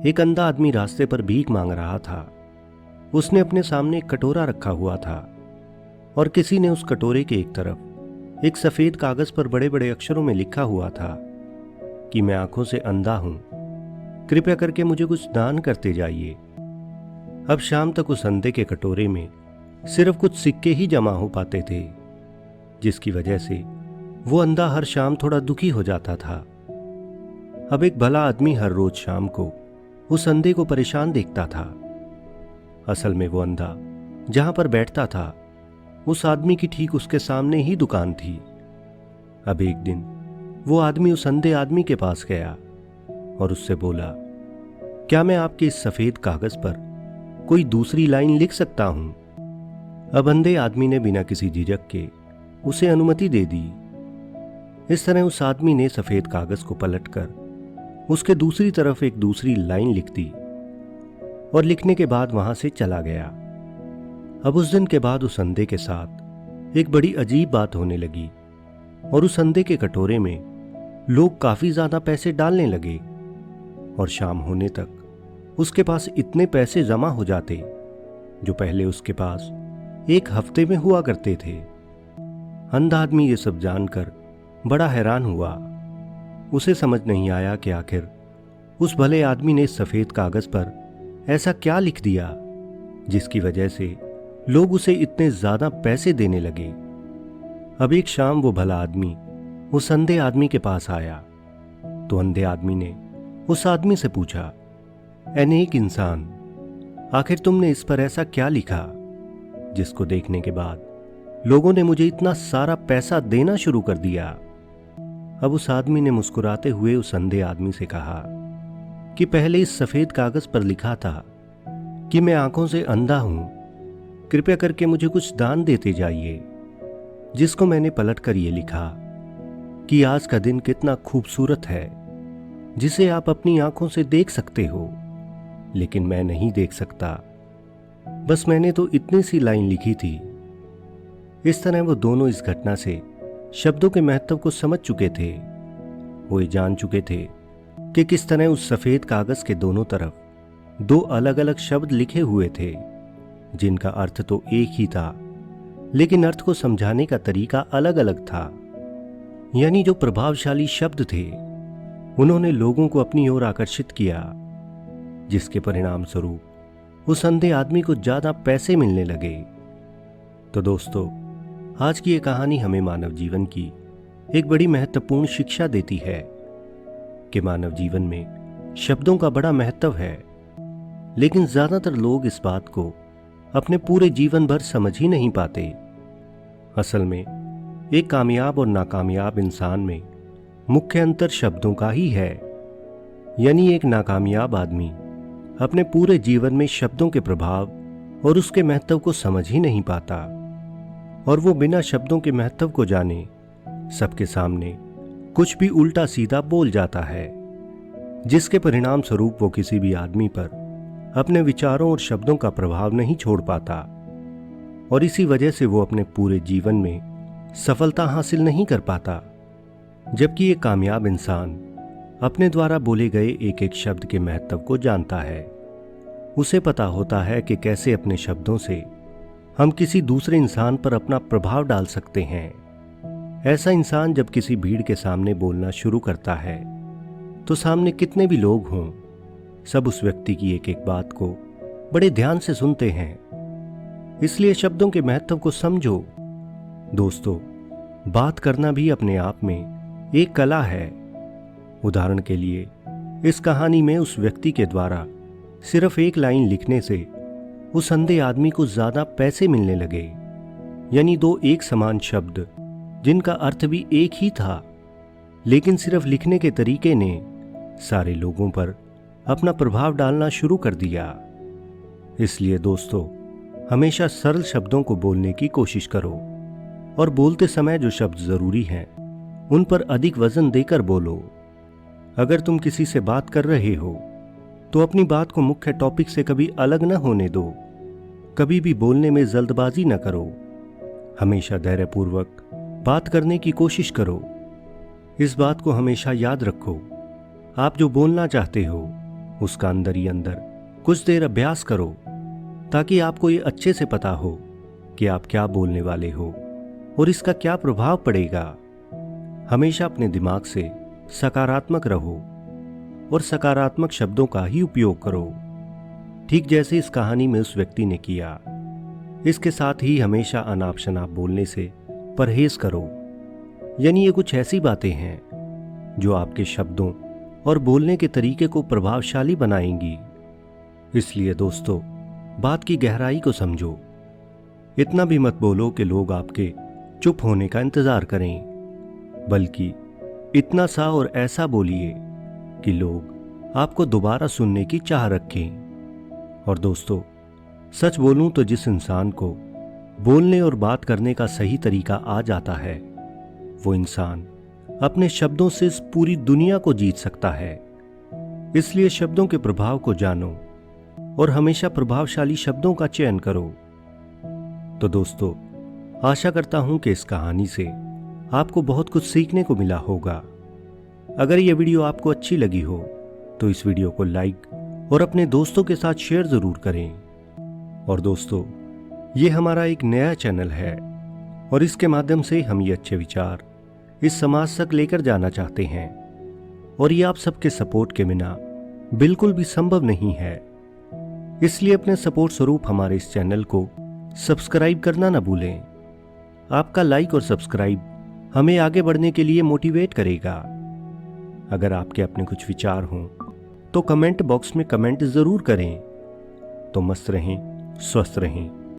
एक अंधा आदमी रास्ते पर भीख मांग रहा था। उसने अपने सामने एक कटोरा रखा हुआ था और किसी ने उस कटोरे के एक तरफ एक सफेद कागज पर बड़े बड़े अक्षरों में लिखा हुआ था कि मैं आंखों से अंधा हूं, कृपया करके मुझे कुछ दान करते जाइए। अब शाम तक उस अंधे के कटोरे में सिर्फ कुछ सिक्के ही जमा हो पाते थे, जिसकी वजह से वो अंधा हर शाम थोड़ा दुखी हो जाता था। अब एक भला आदमी हर रोज शाम को उस अंधे को परेशान देखता था। असल में वो अंधा जहां पर बैठता था उस आदमी की ठीक उसके सामने ही दुकान थी। अब एक दिन वो आदमी उस अंधे आदमी के पास गया और उससे बोला, क्या मैं आपके इस सफेद कागज पर कोई दूसरी लाइन लिख सकता हूं? अब अंधे आदमी ने बिना किसी झिझक के उसे अनुमति दे दी। इस तरह उस आदमी ने सफेद कागज को पलटकर उसके दूसरी तरफ एक दूसरी लाइन लिख दी और लिखने के बाद वहां से चला गया। अब उस दिन के बाद उस अंधे के साथ एक बड़ी अजीब बात होने लगी और उस अंधे के कटोरे में लोग काफी ज्यादा पैसे डालने लगे और शाम होने तक उसके पास इतने पैसे जमा हो जाते जो पहले उसके पास एक हफ्ते में हुआ करते थे। अंधा आदमी ये सब जानकर बड़ा हैरान हुआ। उसे समझ नहीं आया कि आखिर उस भले आदमी ने सफेद कागज पर ऐसा क्या लिख दिया जिसकी वजह से लोग उसे इतने ज्यादा पैसे देने लगे। अब एक शाम वो भला आदमी उस अंधे आदमी के पास आया तो अंधे आदमी ने उस आदमी से पूछा, ऐ नेक इंसान, आखिर तुमने इस पर ऐसा क्या लिखा जिसको देखने के बाद लोगों ने मुझे इतना सारा पैसा देना शुरू कर दिया? अब उस आदमी ने मुस्कुराते हुए उस अंधे आदमी से कहा कि पहले इस सफेद कागज पर लिखा था कि मैं आंखों से अंधा हूं, कृपया करके मुझे कुछ दान देते जाइए, जिसको मैंने पलटकर ये लिखा कि आज का दिन कितना खूबसूरत है, जिसे आप अपनी आंखों से देख सकते हो लेकिन मैं नहीं देख सकता। बस मैंने तो इतनी सी लाइन लिखी थी। इस तरह वो दोनों इस घटना से शब्दों के महत्व को समझ चुके थे। वो ये जान चुके थे कि किस तरह उस सफेद कागज के दोनों तरफ दो अलग अलग शब्द लिखे हुए थे जिनका अर्थ तो एक ही था, लेकिन अर्थ को समझाने का तरीका अलग अलग था। यानी जो प्रभावशाली शब्द थे उन्होंने लोगों को अपनी ओर आकर्षित किया, जिसके परिणाम स्वरूप उस अंधे आदमी को ज्यादा पैसे मिलने लगे। तो दोस्तों, आज की ये कहानी हमें मानव जीवन की एक बड़ी महत्वपूर्ण शिक्षा देती है कि मानव जीवन में शब्दों का बड़ा महत्व है, लेकिन ज्यादातर लोग इस बात को अपने पूरे जीवन भर समझ ही नहीं पाते। असल में एक कामयाब और नाकामयाब इंसान में मुख्य अंतर शब्दों का ही है। यानी एक नाकामयाब आदमी अपने पूरे जीवन में शब्दों के प्रभाव और उसके महत्व को समझ ही नहीं पाता और वो बिना शब्दों के महत्व को जाने सबके सामने कुछ भी उल्टा सीधा बोल जाता है, जिसके परिणाम स्वरूप वो किसी भी आदमी पर अपने विचारों और शब्दों का प्रभाव नहीं छोड़ पाता और इसी वजह से वो अपने पूरे जीवन में सफलता हासिल नहीं कर पाता। जबकि एक कामयाब इंसान अपने द्वारा बोले गए एक एक शब्द के महत्व को जानता है। उसे पता होता है कि कैसे अपने शब्दों से हम किसी दूसरे इंसान पर अपना प्रभाव डाल सकते हैं। ऐसा इंसान जब किसी भीड़ के सामने बोलना शुरू करता है तो सामने कितने भी लोग हों, सब उस व्यक्ति की एक एक बात को बड़े ध्यान से सुनते हैं। इसलिए शब्दों के महत्व को समझो। दोस्तों, बात करना भी अपने आप में एक कला है। उदाहरण के लिए इस कहानी में उस व्यक्ति के द्वारा सिर्फ एक लाइन लिखने से उस अंधे आदमी को ज्यादा पैसे मिलने लगे। यानी दो एक समान शब्द जिनका अर्थ भी एक ही था, लेकिन सिर्फ लिखने के तरीके ने सारे लोगों पर अपना प्रभाव डालना शुरू कर दिया। इसलिए दोस्तों, हमेशा सरल शब्दों को बोलने की कोशिश करो और बोलते समय जो शब्द जरूरी हैं उन पर अधिक वजन देकर बोलो। अगर तुम किसी से बात कर रहे हो तो अपनी बात को मुख्य टॉपिक से कभी अलग न होने दो। कभी भी बोलने में जल्दबाजी न करो। हमेशा धैर्यपूर्वक बात करने की कोशिश करो। इस बात को हमेशा याद रखो, आप जो बोलना चाहते हो उसका अंदर ही अंदर कुछ देर अभ्यास करो ताकि आपको ये अच्छे से पता हो कि आप क्या बोलने वाले हो और इसका क्या प्रभाव पड़ेगा। हमेशा अपने दिमाग से सकारात्मक रहो और सकारात्मक शब्दों का ही उपयोग करो, ठीक जैसे इस कहानी में उस व्यक्ति ने किया। इसके साथ ही हमेशा अनाप शनाप बोलने से परहेज करो, यानी ये कुछ ऐसी बातें हैं जो आपके शब्दों और बोलने के तरीके को प्रभावशाली बनाएंगी। इसलिए दोस्तों, बात की गहराई को समझो। इतना भी मत बोलो कि लोग आपके चुप होने का इंतजार करें, बल्कि इतना सा और ऐसा बोलिए कि लोग आपको दोबारा सुनने की चाह रखें। और दोस्तों, सच बोलूं तो जिस इंसान को बोलने और बात करने का सही तरीका आ जाता है, वो इंसान अपने शब्दों से इस पूरी दुनिया को जीत सकता है। इसलिए शब्दों के प्रभाव को जानो और हमेशा प्रभावशाली शब्दों का चयन करो। तो दोस्तों, आशा करता हूं कि इस कहानी से आपको बहुत कुछ सीखने को मिला होगा। अगर यह वीडियो आपको अच्छी लगी हो तो इस वीडियो को लाइक और अपने दोस्तों के साथ शेयर जरूर करें। और दोस्तों, ये हमारा एक नया चैनल है और इसके माध्यम से हम ये अच्छे विचार इस समाज तक लेकर जाना चाहते हैं, और ये आप सबके सपोर्ट के बिना बिल्कुल भी संभव नहीं है। इसलिए अपने सपोर्ट स्वरूप हमारे इस चैनल को सब्सक्राइब करना ना भूलें। आपका लाइक और सब्सक्राइब हमें आगे बढ़ने के लिए मोटिवेट करेगा। अगर आपके अपने कुछ विचार हों तो कमेंट बॉक्स में कमेंट जरूर करें। तो मस्त रहें, स्वस्थ रहें